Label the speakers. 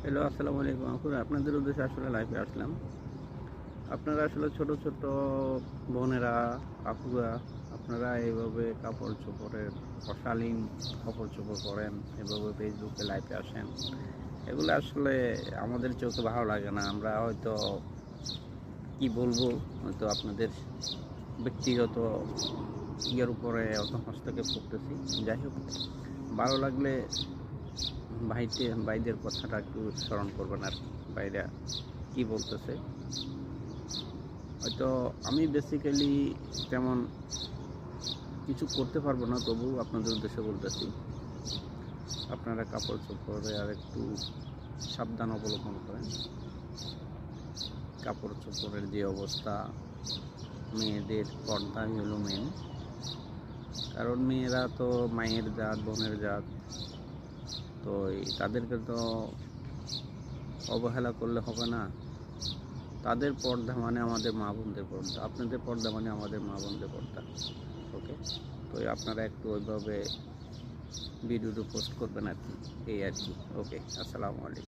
Speaker 1: Hello, আসসালামু আলাইকুম। আপনাদের উদ্দেশ্যে আসলে লাইভে আসলাম। আপনারা আসলে ছোট ছোট বোনেরা, আপুরা, আপনারা এইভাবে কাপড় চোপড়ের অশালীন কাপড় চোপড় পরেন, এভাবে ফেসবুকে লাইভে আসেন, এগুলো আসলে আমাদের চোখে ভালো লাগে না। আমরা হয়তো কি বলবো, হয়তো আপনাদের ব্যক্তিগত ইয়ের উপরে অত হস্তক্ষেপ করতেছি। যাই হোক, ভালো লাগলে ভাইদের কথাটা একটু স্মরণ করবেন আর কি। ভাইরা কি বলতেছে, হয়তো আমি বেসিক্যালি তেমন কিছু করতে পারবো না, তবু আপনাদের উদ্দেশ্যে বলতেছি, আপনারা কাপড় চোপড়ে আর একটু সাবধান অবলম্বন করেন। কাপড় চোপড়ের যে অবস্থা, মেয়েদের পর্দাই হলো মেন। কারণ মেয়েরা তো মায়ের জাত, বোনের জাত, তো তাদেরকে তো অবহেলা করলে হবে না। তাদের পর্দা মানে আমাদের মা বোনদের পর্দা, আপনাদের পর্দা মানে আমাদের মা বোনদের পর্দা। ওকে, তো আপনারা একটু ওইভাবে ভিডিওটা পোস্ট করবেন আর কি, এই আর কি। ওকে, আসসালামু আলাইকুম।